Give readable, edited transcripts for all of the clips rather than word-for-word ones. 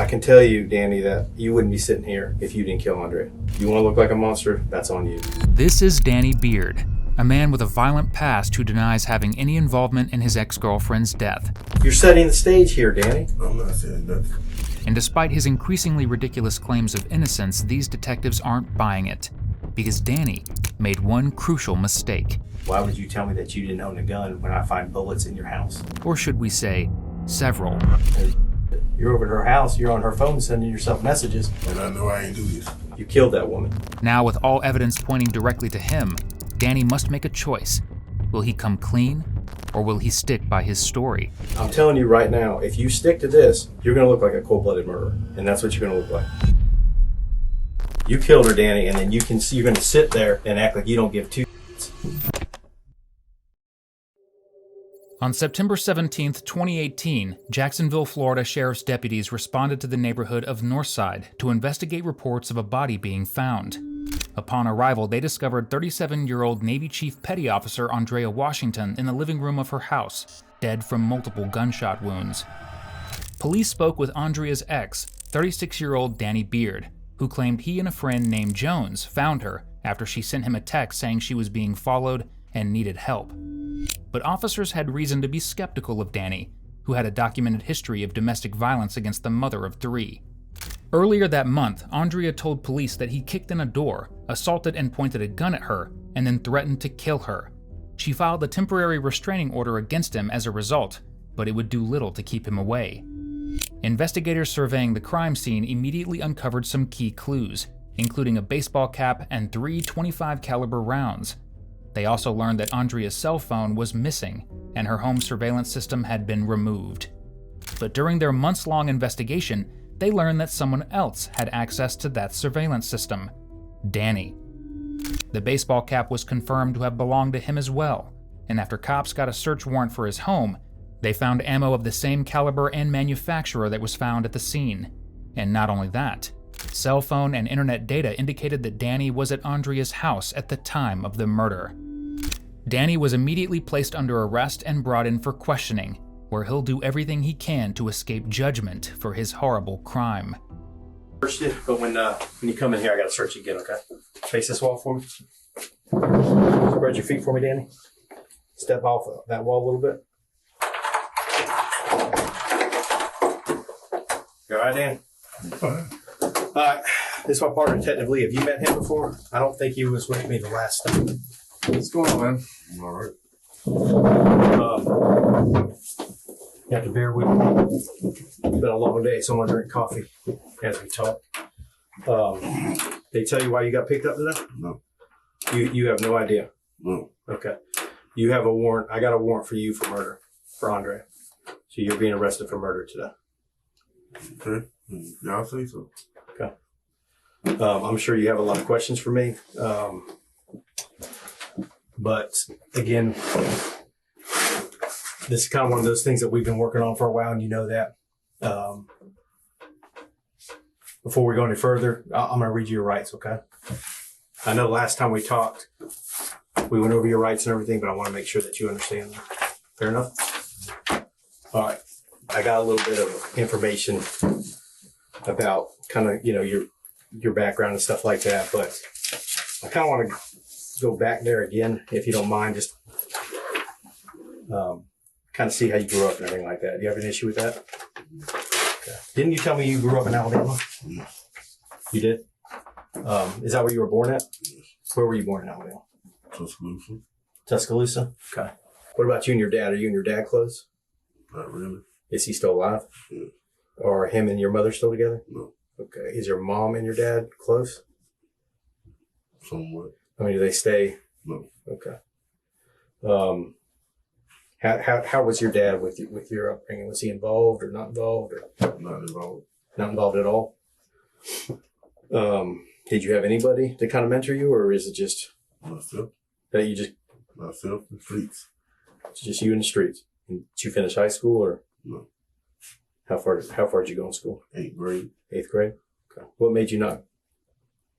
can tell you, Danny, that you wouldn't be sitting here if you didn't kill Andre. You want to look like a monster? That's on you. This is Danny Beard, a man with a violent past who denies having any involvement in his ex-girlfriend's death. You're setting the stage here, Danny. I'm not saying nothing. And despite his increasingly ridiculous claims of innocence, these detectives aren't buying it. Because Danny made one crucial mistake. Why would you tell me that you didn't own a gun when I find bullets in your house? Or should we say, several. You're over at her house, you're on her phone sending yourself messages. And I know I ain't do this. You killed that woman. Now, with all evidence pointing directly to him, Danny must make a choice. Will he come clean, or will he stick by his story? I'm telling you right now, if you stick to this, you're going to look like a cold-blooded murderer. And that's what you're going to look like. You killed her, Danny, and then you're going to sit there and act like you don't give two shits. On September 17, 2018, Jacksonville, Florida Sheriff's deputies responded to the neighborhood of Northside to investigate reports of a body being found. Upon arrival, they discovered 37-year-old Navy Chief Petty Officer Andrea Washington in the living room of her house, dead from multiple gunshot wounds. Police spoke with Andrea's ex, 36-year-old Danny Beard, who claimed he and a friend named Jones found her after she sent him a text saying she was being followed and needed help. But officers had reason to be skeptical of Danny, who had a documented history of domestic violence against the mother of 3. Earlier that month, Andrea told police that he kicked in a door, assaulted and pointed a gun at her, and then threatened to kill her. She filed a temporary restraining order against him as a result, but it would do little to keep him away. Investigators surveying the crime scene immediately uncovered some key clues, including a baseball cap and 3 .25 caliber rounds. They also learned that Andrea's cell phone was missing, and her home surveillance system had been removed. But during their months-long investigation, they learned that someone else had access to that surveillance system, Danny. The baseball cap was confirmed to have belonged to him as well, and after cops got a search warrant for his home, they found ammo of the same caliber and manufacturer that was found at the scene. And not only that, cell phone and internet data indicated that Danny was at Andrea's house at the time of the murder. Danny was immediately placed under arrest and brought in for questioning, where he'll do everything he can to escape judgment for his horrible crime. Searched it, but when you come in here, I got to search you again, okay? Face this wall for me. Spread your feet for me, Danny. Step off of that wall a little bit. You all right, Dan? This is my partner, Detective Lee. Have you met him before? I don't think he was with me the last time. What's going on, man? I'm all right. You have to bear with me. It's been a long day, so I'm going to drink coffee as we talk. They tell you why you got picked up today? No. You have no idea? No. Okay. You have a warrant. I got a warrant for you for murder, for Andre. So you're being arrested for murder today. Okay. Y'all say so. Okay. I'm sure you have a lot of questions for me. But again, this is kind of one of those things that we've been working on for a while, and you know that. Before we go any further, I'm going to read you your rights, okay? I know last time we talked, we went over your rights and everything, but I want to make sure that you understand them. Fair enough? All right. I got a little bit of information about kind of, your background and stuff like that, but I kind of want to go back there again, if you don't mind, just kind of see how you grew up and everything like that. Do you have an issue with that? Okay. Didn't you tell me you grew up in Alabama? Yes. You did? Is that where you were born at? Where were you born in Alabama? Tuscaloosa. Tuscaloosa? Okay. What about you and your dad? Are you and your dad close? Not really. Is he still alive? Yes. Or him and your mother still together? No. Okay. Is your mom and your dad close? Somewhat. I mean, do they stay? No. Okay. How was your dad with your upbringing? Was he involved or not involved? Or Not involved. not involved at all? Did you have anybody to kind of mentor you, or is it just Myself. that you just Myself. The streets. it's just you in the streets? Did you finish high school, or No. how far did you go in school? 8th grade. 8th grade? Okay. What made you not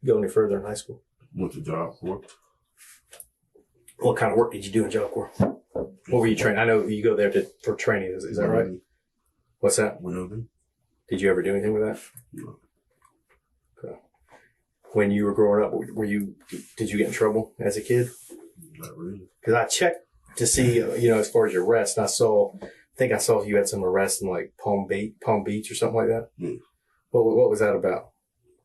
go any further in high school? Went to job corps. What kind of work did you do in Job Corps? What were you training? I know you go there for training. Is that right? What's that? Welding. Did you ever do anything with that? No. Okay. When you were growing up, did you get in trouble as a kid? Not really. Because I checked to see, as far as your arrests, and I think I saw you had some arrests in like Palm Beach or something like that. Yeah. What was that about?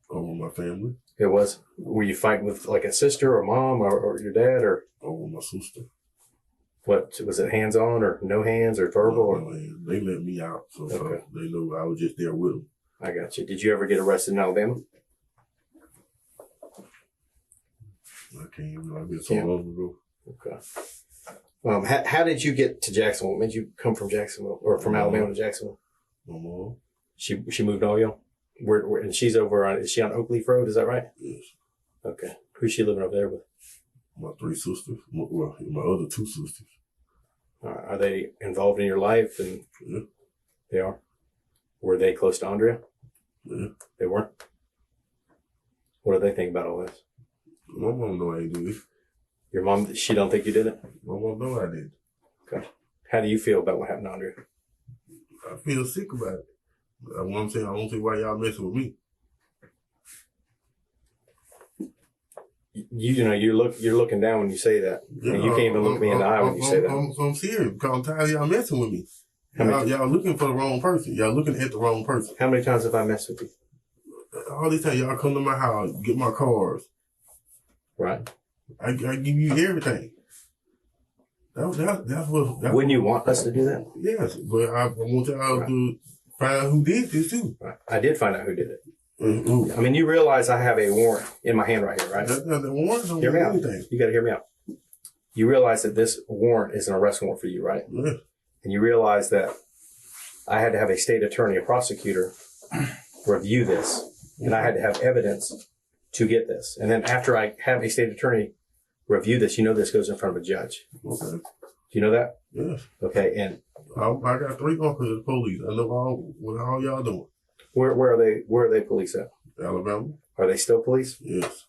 Over my family. It was. Were you fighting with like a sister or mom or your dad or? Over my sister. What was it? Hands on or no hands or verbal? No, they let me out, so Okay. they know I was just there with them. I got you. Did you ever get arrested in Alabama? I can't even. I been so long ago. Okay. How did you get to Jacksonville? What made you come from Jacksonville or from Alabama to Jacksonville? My mom. She moved all y'all? Where and she's over on, is she on Oakleaf Road? Is that right? Yes. Okay. Who's she living over there with? My 3 sisters. Well, my other 2 sisters. Are they involved in your life? And Yeah. They are? Were they close to Andrea? Yeah. They weren't? What do they think about all this? My mom know I ain't do this. Your mom, she don't think you did it? My mom know I did. Okay. How do you feel about what happened to Andrea? I feel sick about it. That's what I'm saying. I don't see why y'all messing with me. You're looking down when you say that. Yeah, and you can't even look me in the eye when you say that. I'm serious because I'm tired of y'all messing with me. Y'all looking for the wrong person. Y'all looking at the wrong person. How many times have I messed with you? All these times y'all come to my house, get my cars. Right. I give you everything. That's what. Wouldn't you want us to do that? Yes, but I want y'all to find who did this too. Right. I did find out who did it. Mm-hmm. I mean, you realize I have a warrant in my hand right here, right? That warrant don't Hear me mean out. anything. You got to hear me out. You realize that this warrant is an arrest warrant for you, right? Yes. And you realize that I had to have a state attorney, a prosecutor, review this, and I had to have evidence to get this. And then after I have a state attorney review this, this goes in front of a judge. Okay. Do you know that? Yes. Okay. And I got 3 uncles in the police. I know what all y'all doing. where are they police at? Alabama. Are they still police? Yes.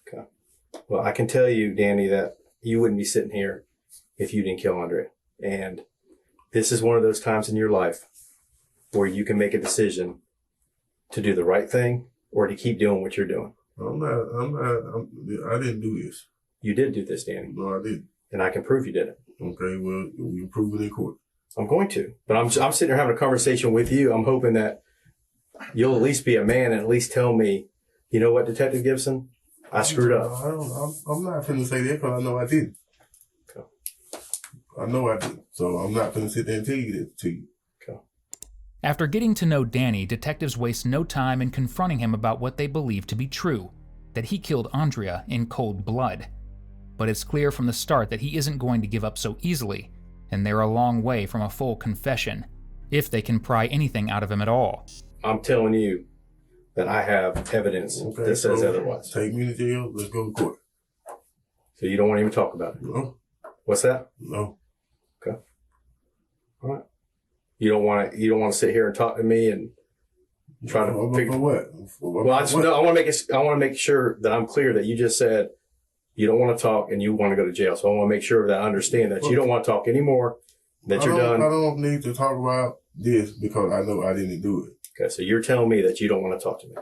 Okay. Well, I can tell you, Danny, that you wouldn't be sitting here if you didn't kill Andrea. And this is one of those times in your life where you can make a decision to do the right thing or to keep doing what you're doing. I didn't do this. You did do this, Danny. No, I didn't. And I can prove you did it. Okay, well, we prove it in court. I'm going to. But I'm sitting here having a conversation with you. I'm hoping that you'll at least be a man and at least tell me, you know what, Detective Gibson? I screwed up. I'm not finna say that because I know I did. Okay. I know I did. So I'm not finna sit there and tell you that to you. Okay. After getting to know Danny, detectives waste no time in confronting him about what they believe to be true, that he killed Andrea in cold blood. But it's clear from the start that he isn't going to give up so easily, and they're a long way from a full confession, if they can pry anything out of him at all. I'm telling you that I have evidence that says otherwise. Take me to jail. Let's go to court. So you don't want to even talk about it? No. What's that? No. Okay. All right. You don't want to sit here and talk to me and try to figure. For what? Well, I want to make sure that I'm clear that you just said you don't want to talk and you want to go to jail. So I want to make sure that I understand that you don't want to talk anymore, that you're done. I don't need to talk about this because I know I didn't do it. Okay, so you're telling me that you don't want to talk to me.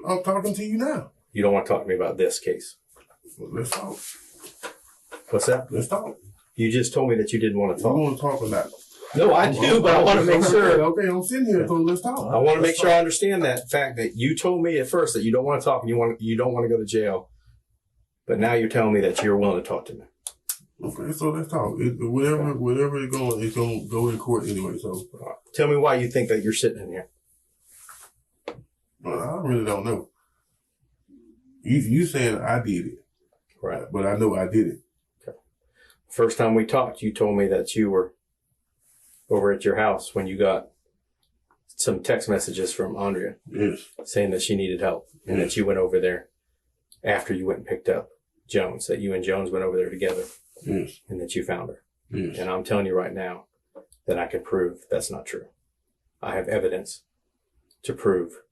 I'm talking to you now. You don't want to talk to me about this case. Well, let's talk. What's that? Let's talk. You just told me that you didn't want to You talk. want to talk or not? No, I do, but I want to make sure. Okay, I'm sitting here, so let's talk. I want to make sure I understand that fact that you told me at first that you don't want to talk and you don't want to go to jail, but now you're telling me that you're willing to talk to me. Okay, so let's talk. Whatever it's going to go in court anyway. So tell me why you think that you're sitting in here. Well, I really don't know. You saying I did it, Right? but I know I did it. Okay. First time we talked, you told me that you were over at your house when you got some text messages from Andrea. Yes. Saying that she needed help and that you went over there after you went and picked up Jones, that you and Jones went over there together. Yes. And that you found her. Yes. And I'm telling you right now that I can prove that's not true. I have evidence to prove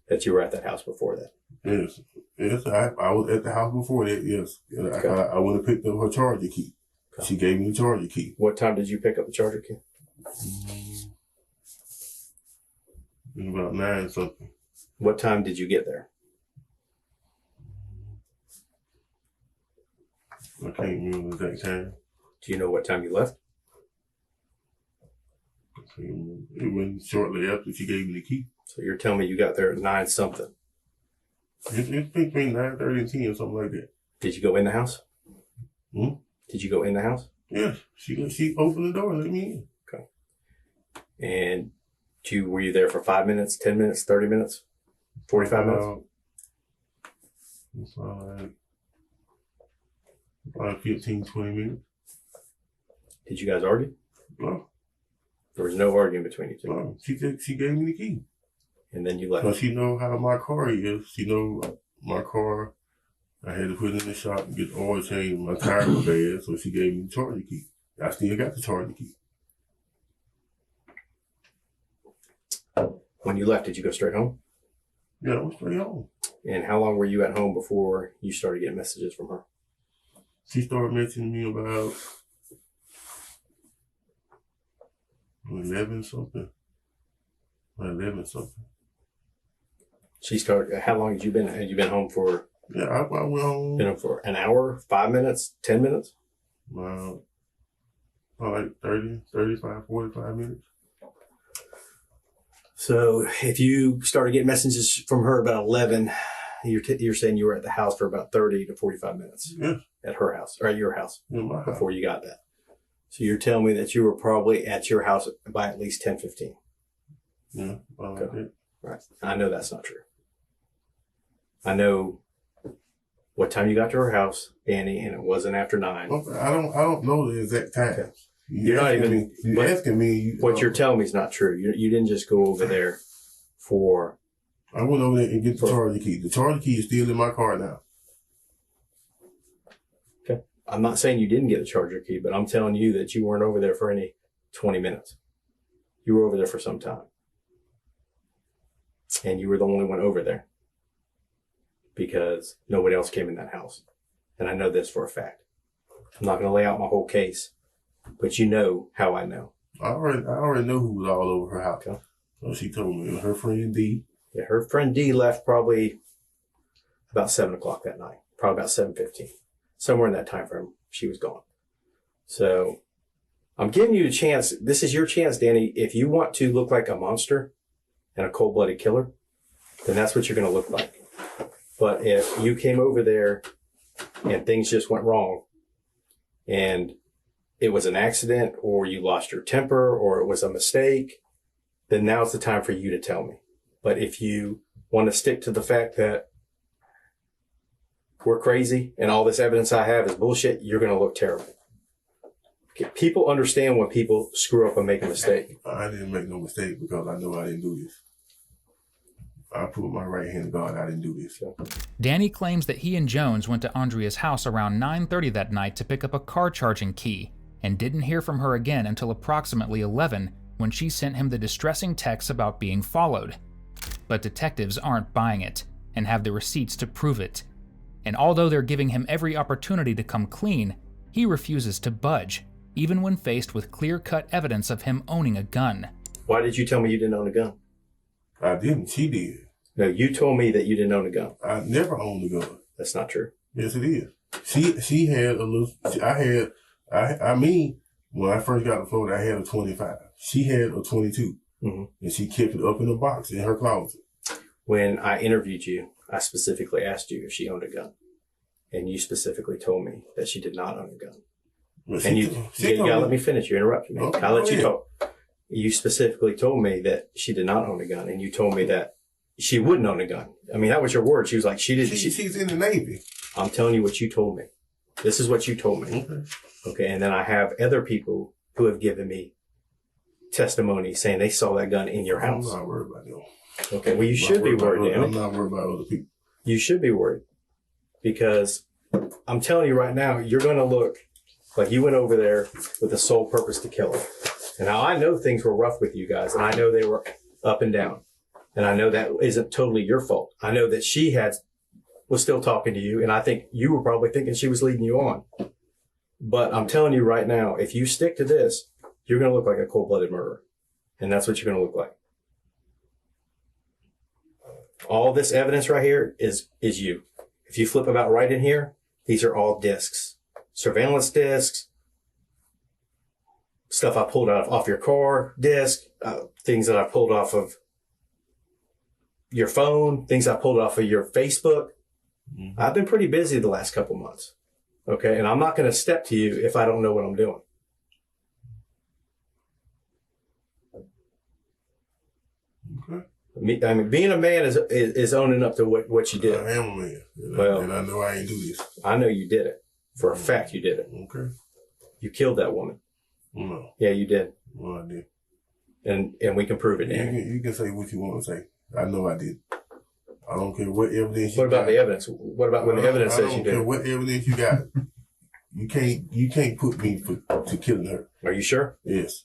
that you were at that house before that. Yes. Yes. I was at the house before that. Yes. Okay. I went and picked up her charger key. Okay. She gave me the charger key. What time did you pick up the charger key? It was about 9 something. What time did you get there? I can't remember the exact time. Do you know what time you left? It went shortly after she gave me the key. So you're telling me you got there at 9 something. It's between 9:30 and 10 or something like that. Did you go in the house? Hmm? Did you go in the house? Yes. She opened the door and let me in. Okay. And were you there for 5 minutes, 10 minutes, 30 minutes, 45 minutes? It's like 15, 20 minutes. Did you guys argue? No. There was no arguing between you two. No. She gave me the key. And then you left. But she know how my car is. She know my car. I had to put it in the shop and get the oil change. My tire was bad, so she gave me the charger key. I still got the charger key. When you left, did you go straight home? Yeah, I went straight home. And how long were you at home before you started getting messages from her? She started mentioning me about 11 something. 11 something. How long had you been home for? Yeah, I went home. Been home for an hour, 5 minutes, 10 minutes? About like 30, 35, 45 minutes. So if you started getting messages from her about 11, you're saying you were at the house for about 30 to 45 minutes. Yeah. At her house, or at your house, In my house. before you got that. So you're telling me that you were probably at your house by at least 10:15. Yeah, Okay. that. Right. I know that's not true. I know what time you got to her house, Danny, and it wasn't after 9. Okay, I don't know the exact time. Okay. You're asking me. What you're telling me is not true. You didn't just go over there for. I went over there and get the charger key. The charger key is still in my car now. Okay. I'm not saying you didn't get the charger key, but I'm telling you that you weren't over there for any 20 minutes. You were over there for some time. And you were the only one over there because nobody else came in that house. And I know this for a fact. I'm not going to lay out my whole case, but you know how I know. I already know who was all over her house. Okay. So she told me her friend D. Yeah, her friend D left probably about 7 o'clock that night, probably about 7:15. Somewhere in that time frame, she was gone. So I'm giving you a chance. This is your chance, Danny. If you want to look like a monster and a cold-blooded killer, then that's what you're going to look like. But if you came over there and things just went wrong and it was an accident or you lost your temper or it was a mistake, then now's the time for you to tell me. But if you want to stick to the fact that we're crazy and all this evidence I have is bullshit, you're going to look terrible. People understand when people screw up and make a mistake. I didn't make no mistake because I know I didn't do this. I put my right hand to God, I didn't do this. Danny claims that he and Jones went to Andrea's house around 9:30 that night to pick up a car charging key and didn't hear from her again until approximately 11 when she sent him the distressing text about being followed. But detectives aren't buying it and have the receipts to prove it. And although they're giving him every opportunity to come clean, he refuses to budge, even when faced with clear-cut evidence of him owning a gun. Why did you tell me you didn't own a gun? I didn't. She did. No, you told me that you didn't own a gun. I never owned a gun. That's not true. Yes, it is. She had a little. I mean, when I first got to Florida, I had a 25. She had a 22, and she kept it up in a box in her closet. When I interviewed you, I specifically asked you if she owned a gun, and you specifically told me that she did not own a gun. But And you gotta let me finish. You interrupted me. Okay, I'll let you go talk. You specifically told me that she did not own a gun, and you told me that she wouldn't own a gun. I mean, that was your word. She was like, she didn't. She's in the Navy. I'm telling you what you told me. This is what you told me. Okay. And then I have other people who have given me testimony saying they saw that gun in your house. I'm not worried about them. Okay. Well, you should be worried, Danny. I'm not worried about other people. You should be worried because I'm telling you right now, you're going to look like you went over there with the sole purpose to kill her. And now I know things were rough with you guys, and I know they were up and down. And I know that isn't totally your fault. I know that she was still talking to you, and I think you were probably thinking she was leading you on. But I'm telling you right now, if you stick to this, you're going to look like a cold-blooded murderer. And that's what you're going to look like. All this evidence right here is you. If you flip about right in here, these are all discs. Surveillance discs, stuff I pulled off your car disc, things that I pulled off of your phone, things I pulled off of your Facebook. Mm-hmm. I've been pretty busy the last couple months. Okay. And I'm not going to step to you if I don't know what I'm doing. Okay. I mean, being a man is owning up to what you did. I am a man. And I know I ain't do this. I know you did it. For a fact, you did it. Okay. You killed that woman. No. Yeah, you did. No, I did. And we can prove it. You can say what you want to say. I know I did. I don't care what evidence you got. What about the evidence? What about when the evidence says you did? I don't care what evidence you got. You can't put me to killing her. Are you sure? Yes.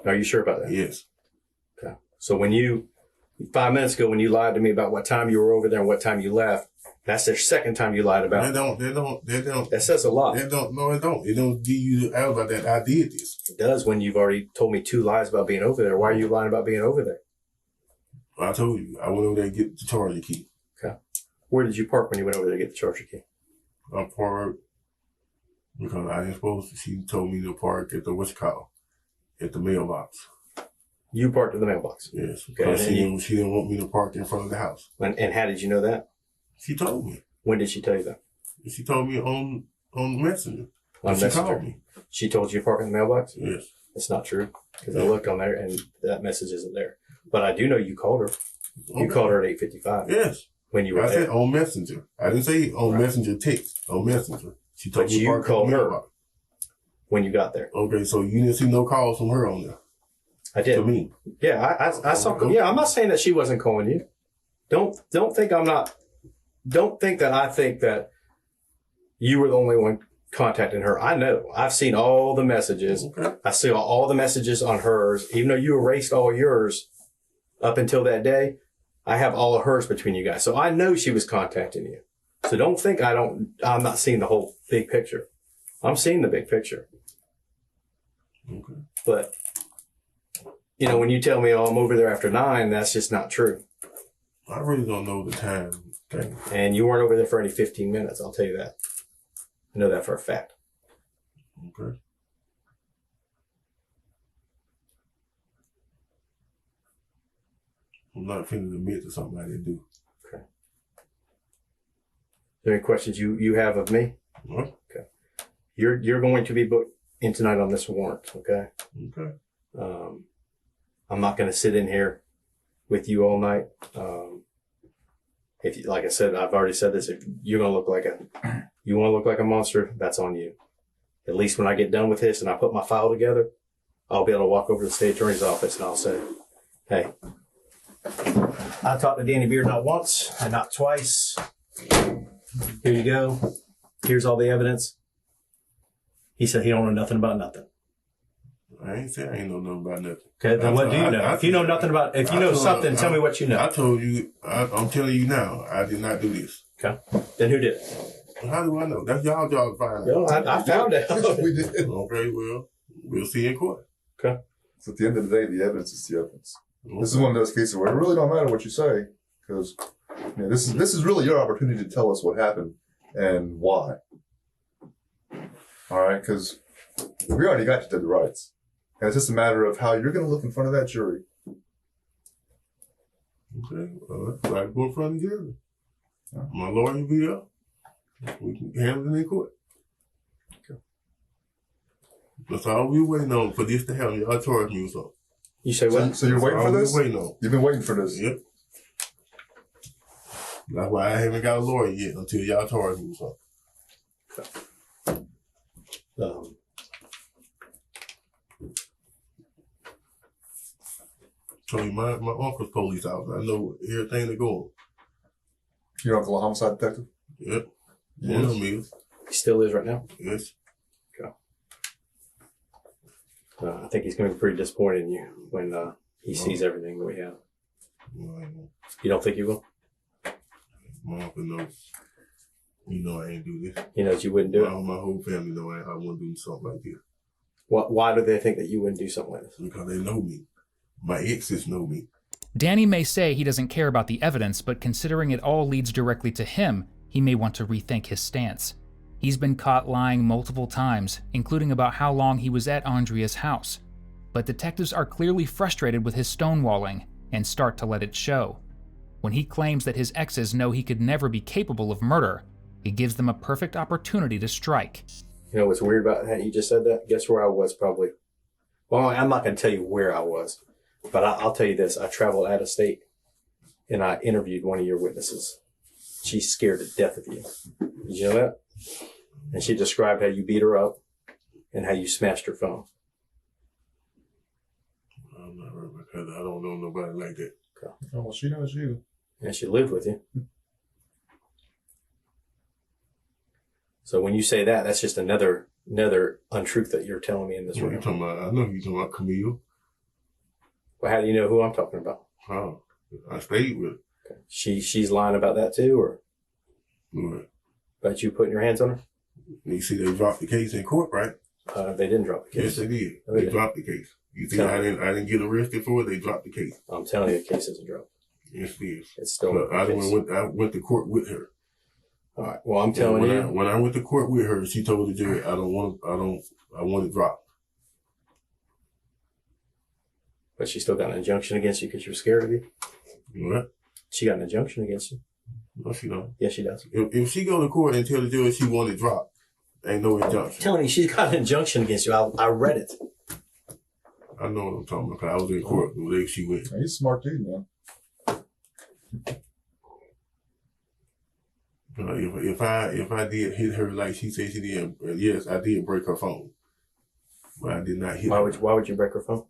Are you sure about that? Yes. Okay. So when 5 minutes ago, when you lied to me about what time you were over there and what time you left, that's the second time you lied about it. They don't. That says a lot. No, it don't. It don't give you the alibi that I did this. It does when you've already told me 2 lies about being over there. Why are you lying about being over there? I told you. I went over there to get the charger key. Okay. Where did you park when you went over there to get the charger key? I parked because I didn't supposed to. She told me to park at at the mailbox. You parked in the mailbox? Yes. Okay. Because she didn't want me to park in front of the house. And how did you know that? She told me. When did she tell you that? She told me on Messenger. On Messenger? She called me. She told you to park in the mailbox? Yes. That's not true. Because I looked on there and that message isn't there. But I do know you called her. Okay. You called her at 8:55. Yes. When you were there. I said on Messenger. I didn't say on Messenger text. On Messenger. She told me to park called her when you got there. Okay, so you didn't see no calls from her on there. I did. To me. Yeah, I saw. Okay. Yeah, I'm not saying that she wasn't calling you. Don't think I'm not. Don't think that I think that you were the only one contacting her. I know. I've seen all the messages. Okay. I see all the messages on hers. Even though you erased all yours up until that day, I have all of hers between you guys. So I know she was contacting you. So don't think I'm not seeing the whole big picture. I'm seeing the big picture. Okay. But, when you tell me, I'm over there after 9, that's just not true. I really don't know the time thing. And you weren't over there for any 15 minutes, I'll tell you that. I know that for a fact. Okay. I'm not finna admit to something I didn't do. Okay. Are there any questions you have of me? What? Okay. You're going to be booked in tonight on this warrant, okay? Okay. I'm not going to sit in here with you all night. Like I said, I've already said this. If you're going to look like a monster, that's on you. At least when I get done with this and I put my file together, I'll be able to walk over to the state attorney's office and I'll say, hey, I talked to Danny Beard not once and not twice. Here you go. Here's all the evidence. He said he don't know nothing about nothing. I ain't saying I ain't know nothing about nothing. Okay, then what do you know? If you know nothing about, if you know something, tell me what you know. I told you, I'm telling you now, I did not do this. Okay. Then who did it? How do I know? That's y'all job to find out. Yo, I found it. We did. Okay, well, we'll see in court. Okay. So at the end of the day, the evidence is the evidence. Okay. This is one of those cases where it really don't matter what you say, because this is really your opportunity to tell us what happened and why. All right, because we already got you to the rights. And it's just a matter of how you're going to look in front of that jury. Okay, I go in front of the jury. My lawyer will be up. We can handle it in court. Okay. That's all we waiting on for this to happen. Y'all charge me or something. You say what? So you're waiting for this? Waiting on. You've been waiting for this? Yep. That's why I haven't got a lawyer yet until y'all charge me or something. Okay. So my uncle's police officer. I know everything that go on. Your uncle a homicide detective? Yep. Yes. One of them is. He still is right now? Yes. Okay. I think he's going to be pretty disappointed in you when he sees everything that we have. You don't think he will? My uncle knows. You know I ain't do this. He knows you wouldn't do it? My whole family know I wouldn't do something like this. Why do they think that you wouldn't do something like this? Because they know me. My exes know me. Danny may say he doesn't care about the evidence, but considering it all leads directly to him, he may want to rethink his stance. He's been caught lying multiple times, including about how long he was at Andrea's house. But detectives are clearly frustrated with his stonewalling and start to let it show. When he claims that his exes know he could never be capable of murder, it gives them a perfect opportunity to strike. You know what's weird about that? You just said that? Guess where I was probably? Well, I'm not going to tell you where I was, but I'll tell you this. I traveled out of state, and I interviewed one of your witnesses. She's scared to death of you. Did you know that? And she described how you beat her up and how you smashed her phone. I'm not right because I don't know nobody like that. Oh, well, she knows you. And she lived with you. So when you say that, that's just another untruth that you're telling me in this What room. you talking about? I know you talking about Camille. Well, how do you know who I'm talking about? Oh, I stayed with her. Okay. She's lying about that too, or What? about you putting your hands on her? You see, they dropped the case in court, right? They didn't drop the Yes, case. they did. No, they They didn't. dropped the case. You think Tell I didn't get arrested for it? They dropped the case. I'm telling you, the case isn't dropped. Yes, it is. It's still But a case. I went to court with her. All right. Well, I'm telling you. When I went to court with her, she told the jury, I want it dropped. But she still got an injunction against you because you were scared of you. You know what? She got an injunction against you. No, she don't. Yes, she does. If she go to court and tell the jury she want it dropped, ain't no I'm injunction. telling you, she's got an injunction against you. I read it. I know what I'm talking about. 'Cause I was in court the day she went. He's a smart dude, man. If I did hit her like she said she did, yes, I did break her phone, but I did not hit her. Why would you break her phone?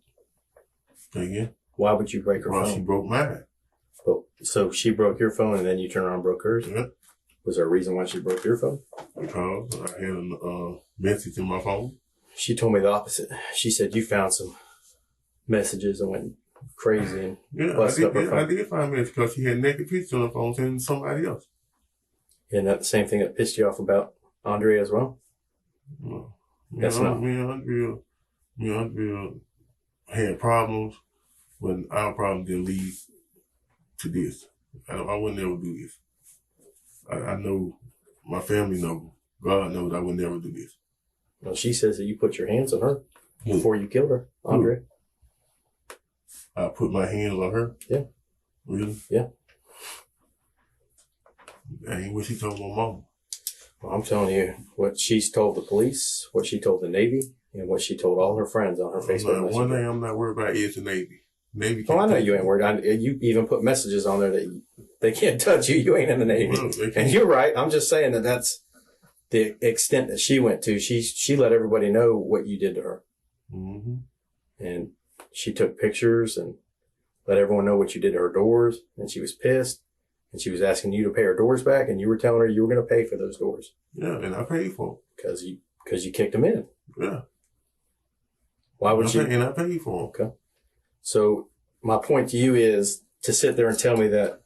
Again? Why would you break her Well, she phone? broke mine. So she broke your phone and then you turn around and broke hers? Yeah. Was there a reason why she broke your phone? Because I had a message in my phone. She told me the opposite. She said you found some messages and went crazy and Yeah, busted up her I phone. did find message because she had naked pictures on her phone saying somebody else. Isn't that the same thing that pissed you off about Andrea as well? No. That's not. Me and Andrea had problems when our problem didn't lead to this. I would never do this. I know, my family know, God knows I would never do this. Well, she says that you put your hands on her Who? before you killed her, Andrea. I put my hands on her? Yeah. Really? Yeah. That ain't what she told my mama. Well, I'm telling you what she's told the police, what she told the Navy, and what she told all her friends on her Facebook One Messenger. thing I'm not worried about is the Navy. Navy Well, I can't know touch you ain't me. worried. You even put messages on there that they can't touch you. You ain't in the Navy. Well, they And can't. you're right. I'm just saying that that's the extent that she went to. She let everybody know what you did to her. Mm-hmm. And she took pictures and let everyone know what you did to her doors. And she was pissed. And she was asking you to pay her doors back. And you were telling her you were going to pay for those doors. Yeah, and I paid for Because you kicked them in. them. Yeah. Why would you? And I paid for them. Okay. So my point to you is to sit there and tell me that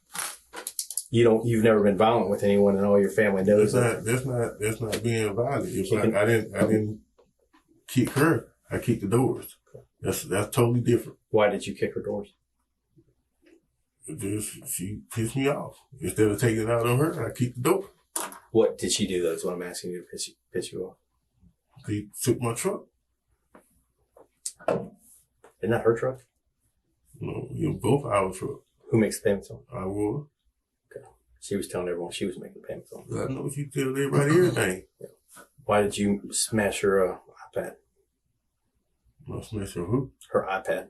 you've never been violent with anyone and all your family knows that. That's not being violent. It's like I didn't kick her. I kicked the doors. That's totally different. Why did you kick her doors? She pissed me off. Instead of taking it out on her, I kicked the door. What did she do though? Is what I'm asking you to piss you off. They took my truck. Isn't that her truck? Both our truck. Who makes the payments on? I was. She was telling everyone she was making the payments on. I know she tell everybody everything. Why did you smash her iPad? I smashed her who? Her iPad.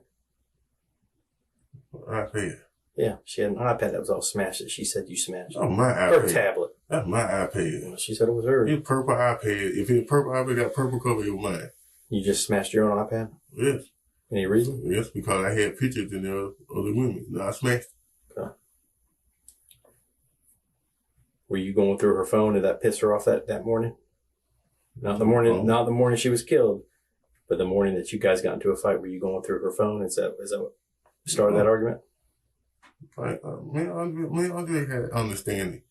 iPad. Yeah, she had an iPad that was all smashed that she said you smashed. Oh, my Her iPad. tablet. That's my iPad. Well, she said it was hers. It's purple iPad. If it's purple iPad, got purple cover, it was mine. You just smashed your own iPad? Yes. Any reason? Yes, because I had pictures in there of the women. No, I smashed. Okay. Were you going through her phone? Did that piss her off that morning? Not the morning she was killed, but the morning that you guys got into a fight. Were you going through her phone? Is that what started that argument? Like, Andre had understanding.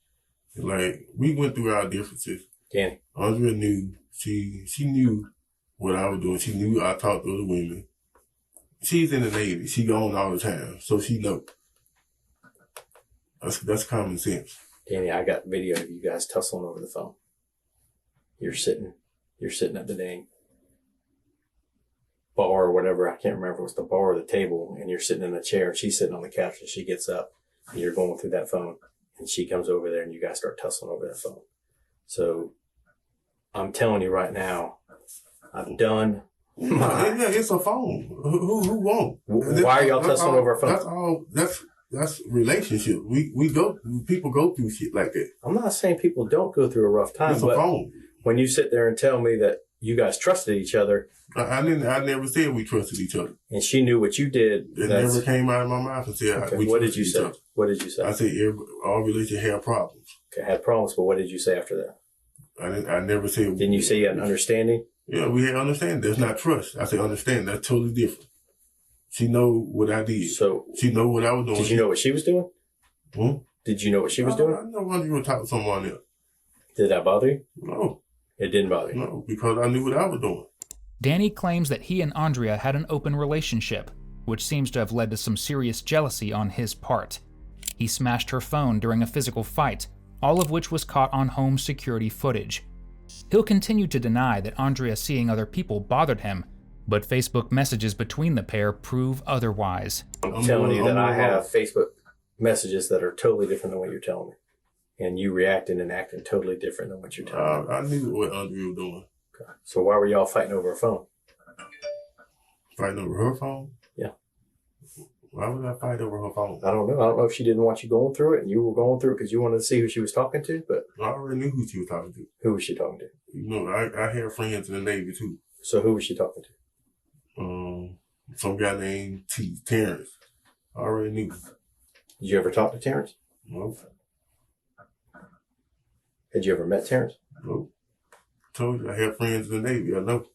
Like, we went through our differences. Danny. Andre knew, she knew what I was doing. She knew I talked to other women. She's in the Navy. She gone all the time. So she know. That's common sense. Danny, I got video of you guys tussling over the phone. You're sitting at the dang bar or whatever. I can't remember if it was the bar or the table, and you're sitting in a chair and she's sitting on the couch, and she gets up and you're going through that phone, and she comes over there and you guys start tussling over that phone. So I'm telling you right now, I've done Yeah, it's a phone. Who won't? Why are y'all tussling over a phone? That's all. That's relationship. People go through shit like that. I'm not saying people don't go through a rough time, It's a but phone. when you sit there and tell me that you guys trusted each other, I never said we trusted each other. and she knew what you did, It never came out of my mouth and said okay. we What trusted did you each say? other. What did you say? I said all relationships have problems. Okay, I had problems, but what did you say after that? I never said. Didn't you say you had an understanding? Yeah, we had understanding. There's not trust. I said understand. That's totally different. She know what I did. So She know what I was doing. did you know what she was doing? Hmm? Did you know what she was doing? I know when you were talking to someone else. Did that bother you? No, It didn't bother you. no, because I knew what I was doing. Danny claims that he and Andrea had an open relationship, which seems to have led to some serious jealousy on his part. He smashed her phone during a physical fight, all of which was caught on home security footage. He'll continue to deny that Andrea seeing other people bothered him, but Facebook messages between the pair prove otherwise. I'm telling you that I have Facebook messages that are totally different than what you're telling me. And you reacting and acting totally different than what you're telling me. I knew what Andrea was doing. Okay. So why were y'all fighting over a phone? Fighting over her phone? Yeah. Why would I fight over her phone? I don't know. I don't know if she didn't want you going through it and you were going through it because you wanted to see who she was talking to, but I already knew who she was talking to. who was she talking to? You know, I had friends in the Navy too. So who was she talking to? Some guy named Terrence. I already knew. Did you ever talk to Terrence? Nope. Had you ever met Terrence? Nope. Told you I had friends in the Navy. I know.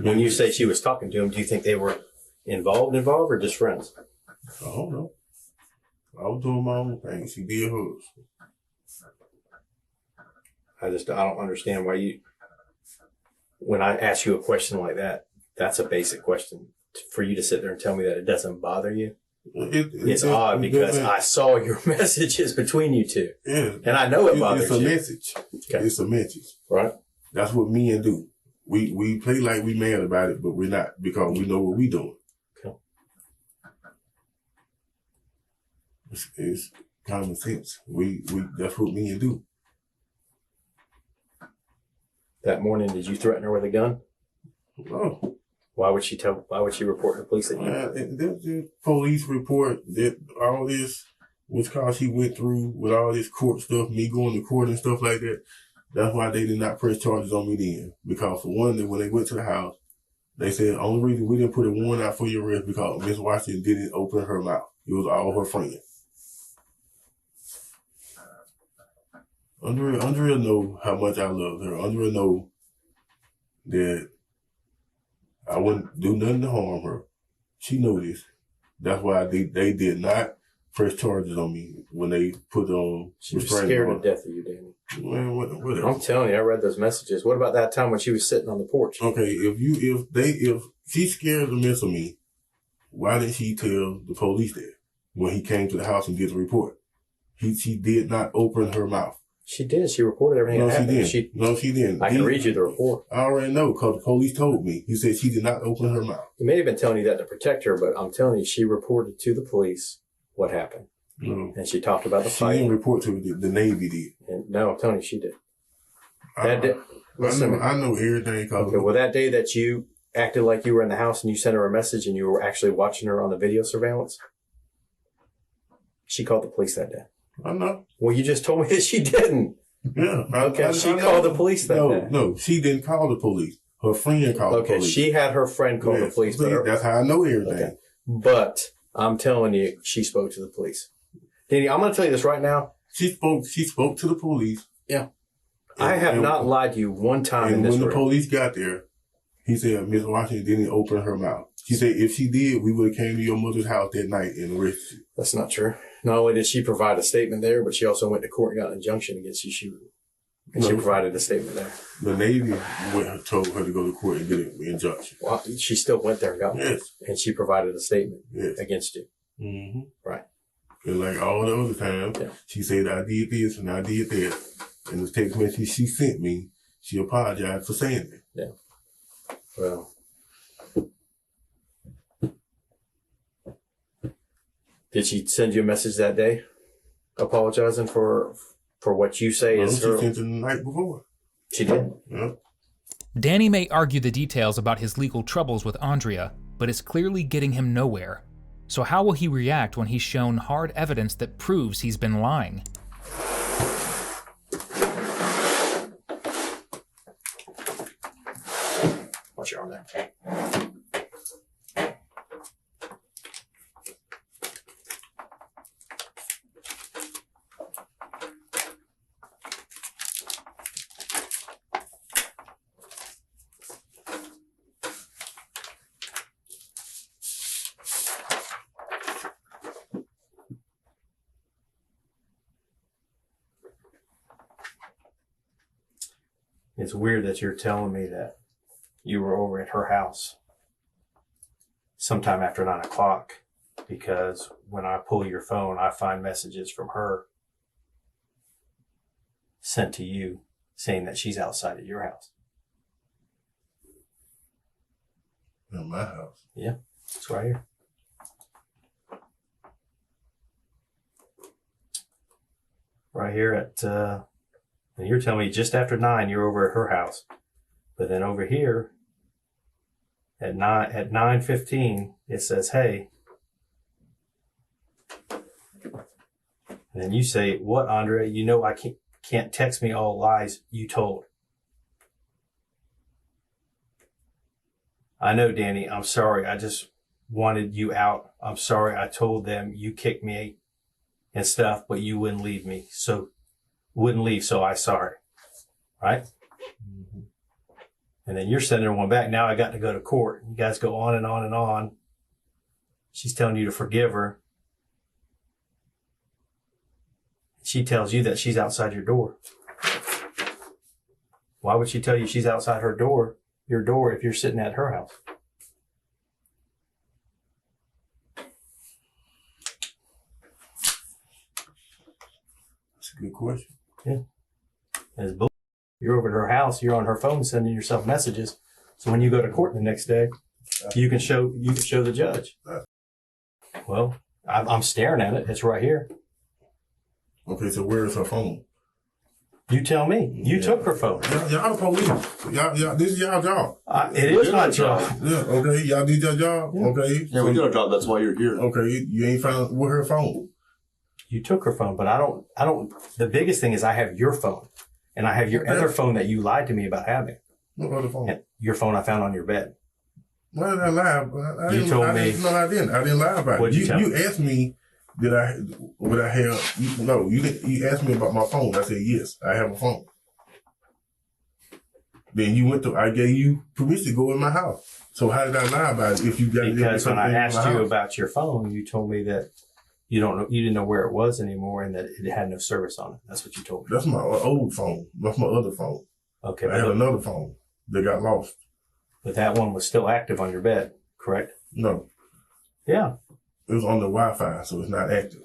When you say she was talking to him, do you think they were involved or just friends? I don't know. I was doing my own thing. She did hers. I don't understand why when I ask you a question like that, that's a basic question. For you to sit there and tell me that it doesn't bother you, it's odd because I saw your messages between you two. Yeah. And I know it bothers you. It's a message. Okay. It's a message. Right? That's what men do. We play like we mad about it, but we're not because we know what we doing. Okay. It's common sense. That's what men do. That morning, did you threaten her with a gun? Oh. Why would she report to the police that you? The police report that all this was because she went through with all this court stuff, me going to court and stuff like that. That's why they did not press charges on me then. Because for one, when they went to the house, they said, only reason we didn't put a warrant out for your arrest because Miss Washington didn't open her mouth. It was all her friends. Andrea know how much I love her. Andrea know that I wouldn't do nothing to harm her. She know this. That's why they did not press charges on me when they put on She was scared to death of you, Danny. Man, whatever. I'm telling you, I read those messages. What about that time when she was sitting on the porch? Okay, if she scared the mess of me, why didn't she tell the police that when he came to the house and did the report? She did not open her mouth. She did. She reported everything that happened. No, she didn't. I can read you the report. I already know because the police told me. He said she did not open her mouth. He may have been telling you that to protect her, but I'm telling you, she reported to the police what happened. No. And she talked about the She fight. didn't report to the Navy did. And no, I'm telling you, she did. I know everything. Okay, well, that day that you acted like you were in the house and you sent her a message and you were actually watching her on the video surveillance, she called the police that day. I know. Well, you just told me that she didn't. Yeah. Okay, she called the police that day. No, she didn't call the police. Her friend called the police. Okay, she had her friend call the police. That's how I know everything. Okay. But I'm telling you, she spoke to the police. Danny, I'm going to tell you this right now. She spoke to the police. Yeah. I have not lied to you one time in this room. And when the police got there, he said Miss Washington didn't open her mouth. She said if she did, we would have came to your mother's house that night and arrested you. That's not true. Not only did she provide a statement there, but she also went to court and got an injunction against you shooting. And she provided a statement there. The Navy told her to go to court and get an injunction. Well, she still went there and got one. Yes. And she provided a statement Yes. against you. Mm-hmm. Right. And like all the other times, Yeah. she said I did this and I did that. And the text message she sent me, she apologized for saying it. Yeah. Well. Did she send you a message that day apologizing for what you say No, is she her? sent it the night before. She did? Yeah. Danny may argue the details about his legal troubles with Andrea, but it's clearly getting him nowhere. So how will he react when he's shown hard evidence that proves he's been lying? What's your arm there? It's weird that you're telling me that you were over at her house sometime after 9 o'clock, because when I pull your phone, I find messages from her sent to you saying that she's outside of your house. In my house. Yeah, it's right here. Right here at, and you're telling me just after 9 you're over at her house, but then over here at 9:15 it says, "Hey," and then you say, "What, Andre? You know I can't text me all lies you told." "I know, Danny. I'm sorry. I just wanted you out. I'm sorry. I told them you kicked me and stuff, but you wouldn't leave me. So I sorry." Right? Mm-hmm. And then you're sending her one back. "Now I got to go to court." You guys go on and on and on. She's telling you to forgive her. She tells you that she's outside your door. Why would she tell you she's outside her door, your door, if you're sitting at her house? That's a good question. Yeah. It's bull. You're over at her house. You're on her phone sending yourself messages. So when you go to court the next day, you can show the judge. Well, I'm staring at it. It's right here. Okay, so where is her phone? You tell me. You took her phone. Y'all the police. Y'all, this is y'all job. It is my job. Yeah, okay. Y'all did your job. Yeah. Okay. Yeah, we did our job. That's why you're here. Okay, you ain't found with her phone. You took her phone, but I don't. The biggest thing is I have your phone, and I have your other phone that you lied to me about having. What other phone? And your phone I found on your bed. Why did I lie? You told me. No, I didn't. I didn't lie about What'd it. you tell me? You asked me, would I have, no, you didn't. You asked me about my phone. I said, yes, I have a phone. Then I gave you permission to go in my house. So how did I lie about it if you got Because when I asked you house? about your phone, you told me that you didn't know where it was anymore, and that it had no service on it. That's what you told me. That's my old phone. That's my other phone. Okay, I have another phone that got lost. but that one was still active on your bed, correct? No, Yeah. it was on the Wi-Fi, so it's not active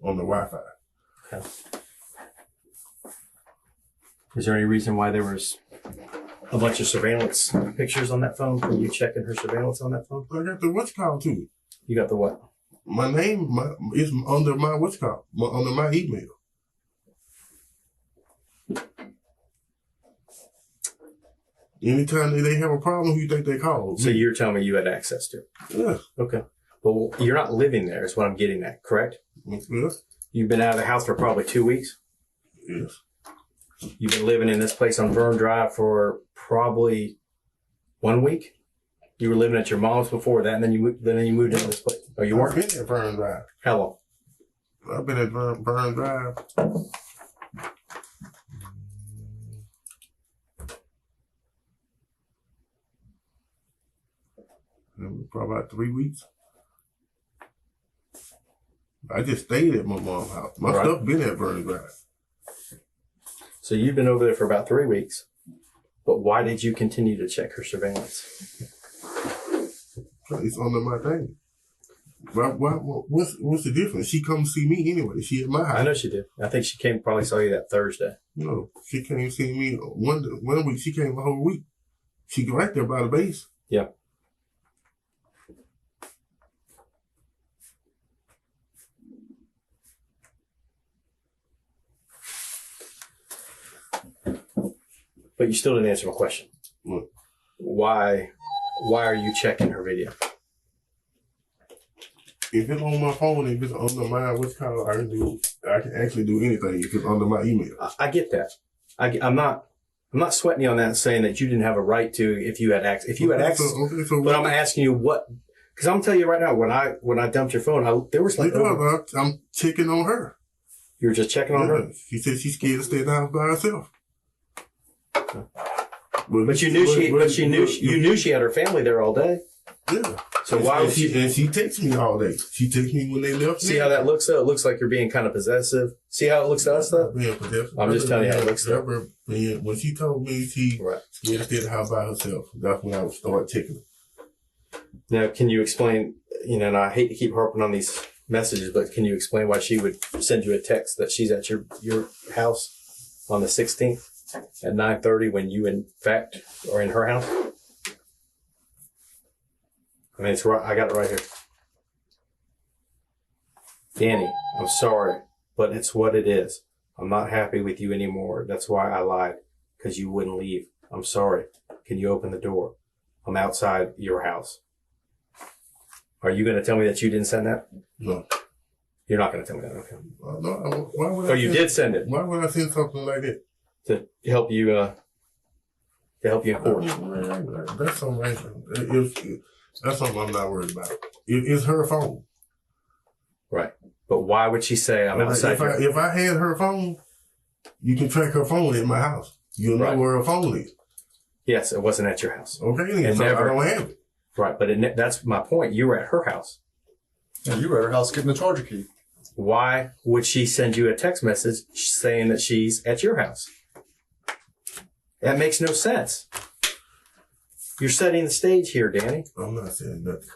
on the Wi-Fi. Okay. Is there any reason why there was a bunch of surveillance pictures on that phone? Were you checking her surveillance on that phone? I got the what's called too. You got the what? My name is under my what's called under my email. Anytime they have a problem, who you think they call? So you're telling me you had access to it? Yeah. Okay. But you're not living there is what I'm getting at, correct? Yes. You've been out of the house for probably 2 weeks. Yes. You've been living in this place on Vern Drive for probably 1 week. You were living at your mom's before that, and then you moved into this place. Oh, you I've weren't? been at Vern Drive. How long? I've been at Vern Drive. Probably about 3 weeks. I just stayed at my mom's house. My Right. stuff been at Vern Drive. So you've been over there for about 3 weeks. But why did you continue to check her surveillance? It's under my thing. What's the difference? She come see me anyway. She at my house. I know she did. I think she came, probably saw you that Thursday. No, she came see me one week. She came the whole week. She right there by the base. Yeah. But you still didn't answer my question. What? Why are you checking her video? If it's on my phone, if it's under I can actually do anything if it's under my email. I get that. I'm not sweating you on that and saying that you didn't have a right to if you had access. If you had access, but I'm asking you what, because I'm telling you right now, when I dumped your phone, there was like I'm checking on her. You were just checking on her. She said she's scared to stay in the house by herself. But you knew she had her family there all day. Yeah. So why would she? And she texts me all day. She texts me when they left. See how that looks though? It looks like you're being kind of possessive. See how it looks to us though? Yeah, possessive. I'm just telling you how it looks though. When she told me she scared to stay in the house by herself, that's when I would start checking her. Now, can you explain, and I hate to keep harping on these messages, but can you explain why she would send you a text that she's at your house on the 16th at 9:30 when you in fact are in her house? I mean, it's right. I got it right here. Danny, I'm sorry, but it's what it is. I'm not happy with you anymore. That's why I lied, because you wouldn't leave. I'm sorry. Can you open the door? I'm outside your house. Are you going to tell me that you didn't send that? No. You're not going to tell me that, okay? No. Why would I you did send it. Why would I send something like that? To help you in court. That's something. That's something I'm not worried about. It's her phone. Right. But why would she say I'm outside? If I had her phone, you can track her phone at my house. You'll know where her phone is. Yes, it wasn't at your house. Okay, then. So I don't have it. Right, but that's my point. You were at her house. Yeah, you were at her house getting the charger key. Why would she send you a text message saying that she's at your house? That makes no sense. You're setting the stage here, Danny. I'm not saying nothing.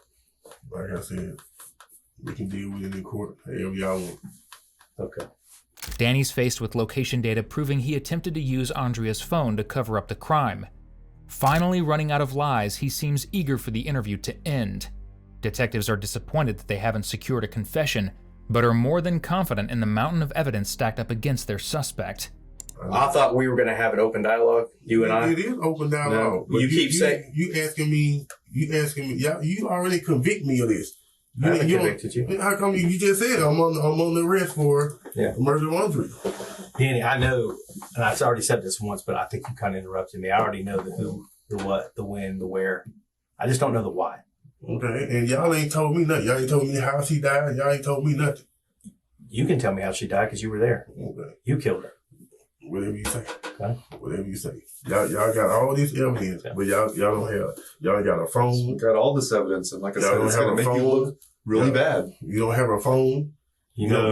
Like I said, we can deal with it in court however y'all want. Okay. Danny's faced with location data proving he attempted to use Andrea's phone to cover up the crime. Finally running out of lies, he seems eager for the interview to end. Detectives are disappointed that they haven't secured a confession, but are more than confident in the mountain of evidence stacked up against their suspect. I thought we were going to have an open dialogue, you and I. It is open dialogue. No, you keep saying... You asking me, you already convict me of this. I haven't convicted you. How come you just said I'm on the arrest for murder of Andre? Danny, I know, and I've already said this once, but I think you kind of interrupted me. I already know the who, the what, the when, the where. I just don't know the why. Okay, and y'all ain't told me nothing. Y'all ain't told me how she died. Y'all ain't told me nothing. You can tell me how she died because you were there. Okay. You killed her. Whatever you say. Okay. Whatever you say. Y'all got all this evidence, but y'all don't have. Y'all got a phone. We got all this evidence, and like I said, it's have gonna a make phone. you look really bad. You don't have a phone. Y'all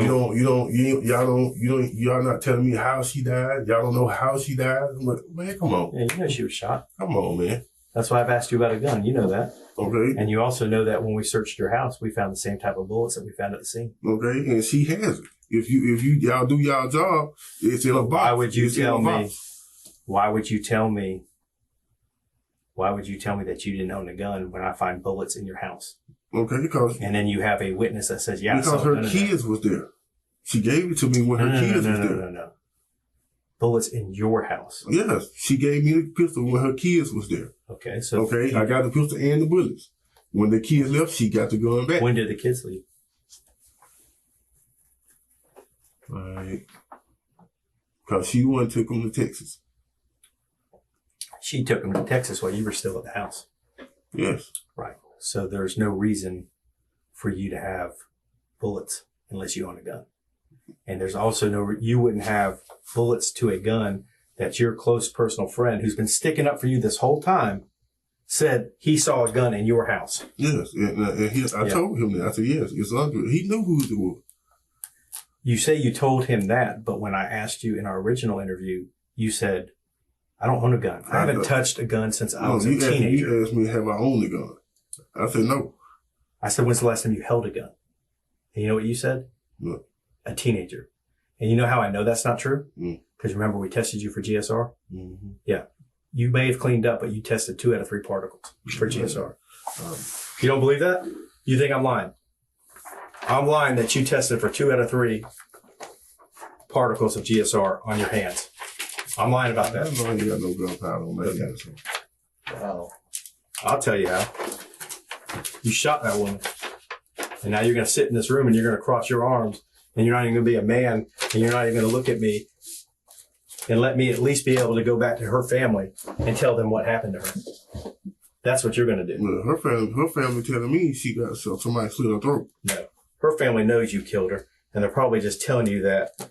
not telling me how she died. Y'all don't know how she died. I'm like, man, come on. Yeah, you know she was shot. Come on, man. That's why I've asked you about a gun. You know that. Okay. And you also know that when we searched your house, we found the same type of bullets that we found at the scene. Okay, and she has it. If y'all do y'all job, it's in a box. Why would you tell me? Why would you tell me? Why would you tell me that you didn't own a gun when I find bullets in your house? Okay, because and then you have a witness that says, "Yeah, because her kids was there. She gave it to me when her kids was there. No. Bullets in your house. Yes, she gave me the pistol when her kids was there. Okay, so I got the pistol and the bullets. When the kids left, she got the gun back. When did the kids leave? Right. Because she went and took them to Texas. She took them to Texas while you were still at the house. Yes. Right. So there's no reason for you to have bullets unless you own a gun. And there's also you wouldn't have bullets to a gun that your close personal friend who's been sticking up for you this whole time said he saw a gun in your house. Yes. I told him that. I said, yes, it's Andre. He knew who it was. You say you told him that, but when I asked you in our original interview, you said, I don't own a gun. I haven't touched a gun since I was a teenager. You asked me, have I owned a gun? I said, no. I said, when's the last time you held a gun? And you know what you said? What? A teenager. And you know how I know that's not true? Mm. Because remember we tested you for GSR? Mm-hmm. Yeah. You may have cleaned up, but you tested 2 out of 3 particles for GSR. You don't believe that? You think I'm lying? I'm lying that you tested for 2 out of 3 particles of GSR on your hands. I'm lying about I that. know you got no gunpowder on that. Okay. Wow. I'll tell you how. You shot that woman. And now you're going to sit in this room and you're going to cross your arms and you're not even going to be a man and you're not even going to look at me and let me at least be able to go back to her family and tell them what happened to her. That's what you're going to do. Well, her family telling me she got somebody slit her throat. No. Her family knows you killed her and they're probably just telling you that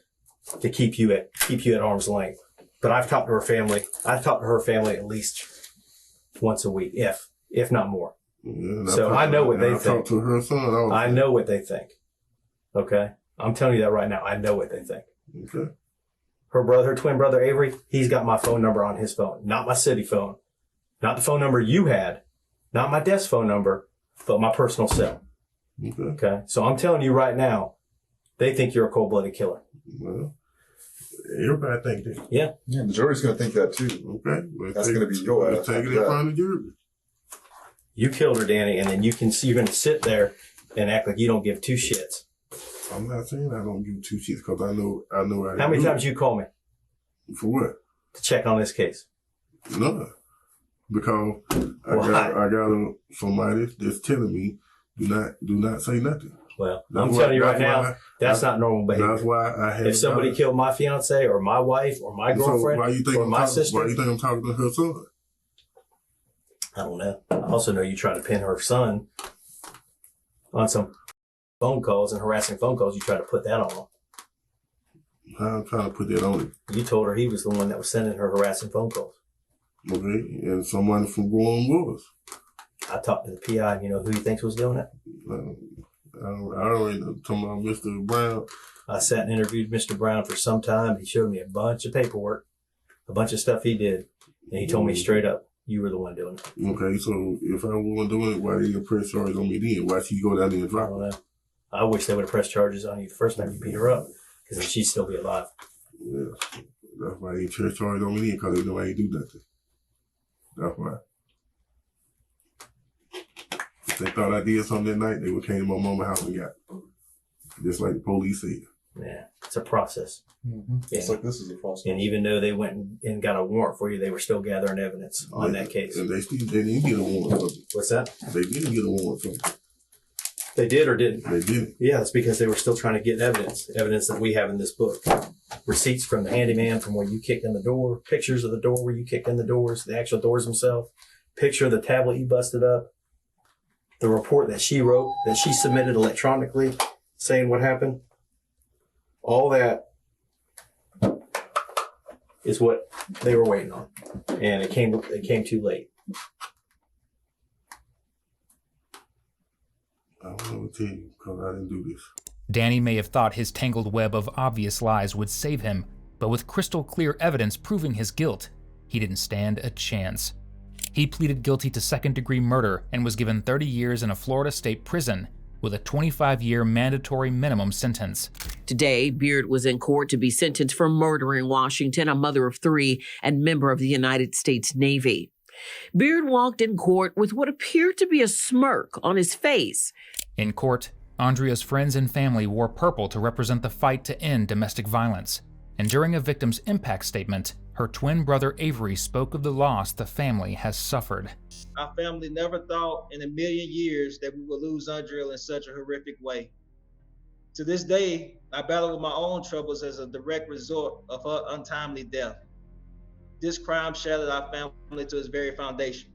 to keep you at arm's length. But I've talked to her family. I've talked to her family at least once a week, if not more. Yeah, So I know what they think. I talked to her son. I know what they think. Okay? I'm telling you that right now. I know what they think. Okay. Her twin brother, Avery, he's got my phone number on his phone. Not my city phone. Not the phone number you had. Not my desk phone number, but my personal cell. Okay. Okay? So I'm telling you right now, they think you're a cold-blooded killer. Well, everybody think that. Yeah. Yeah, the jury's going to think that too. Okay. That's going to be your ass. Take it in front of the jury. You killed her, Danny, and then you're going to sit there and act like you don't give 2 shits. I'm not saying I don't give 2 shits because I know. How many times you call me For what? to check on this case? None. Because Why? I got somebody that's telling me do not say nothing. Well, That's I'm why- telling you right that's now, why- that's not normal behavior. That's why I have. If somebody killed my fiance or my wife or my girlfriend why you think or I'm my talking, sister, Why you think I'm talking to her son? I don't know. I also know you try to pin her son on some phone calls and harassing phone calls. You try to put that on him. I'm trying to put that on him. You told her he was the one that was sending her harassing phone calls. Okay, and somebody from Guam was. I talked to the PI, and you know who he thinks was doing it? I already talking about Mr. Brown. I sat and interviewed Mr. Brown for some time. He showed me a bunch of paperwork, a bunch of stuff he did, and he told me straight up, you were the one doing it. Okay, so if I wasn't doing it, why did you press charges on me then? Why she go down there and I drop don't her? know. I wish they would have pressed charges on you the first time you beat her up, because then she'd still be alive. Yeah, that's why they press charges on me then, because they know I ain't do nothing. That's why. If they thought I did something that night, they would came to my mama's house and got it. Just like the police said. Yeah, it's a process. Mm-hmm. Yeah. It's like this is a process. And even though they went and got a warrant for you, they were still gathering evidence on that case. And they didn't get a warrant for me. What's that? They didn't get a warrant for me. They did or didn't? They didn't. Yeah, it's because they were still trying to get evidence that we have in this book. Receipts from the handyman from where you kicked in the door, pictures of the door where you kicked in the doors, the actual doors themselves, picture of the tablet you busted up, the report that she wrote, that she submitted electronically saying what happened. All that is what they were waiting on. And it came too late. I don't know what to tell you because I didn't do this. Danny may have thought his tangled web of obvious lies would save him, but with crystal clear evidence proving his guilt, he didn't stand a chance. He pleaded guilty to second-degree murder and was given 30 years in a Florida state prison with a 25-year mandatory minimum sentence. Today, Beard was in court to be sentenced for murdering Washington, a mother of 3 and member of the United States Navy. Beard walked in court with what appeared to be a smirk on his face. In court, Andrea's friends and family wore purple to represent the fight to end domestic violence. And during a victim's impact statement, her twin brother Avery spoke of the loss the family has suffered. Our family never thought in a million years that we would lose Andrea in such a horrific way. To this day, I battle with my own troubles as a direct result of her untimely death. This crime shattered our family to its very foundation.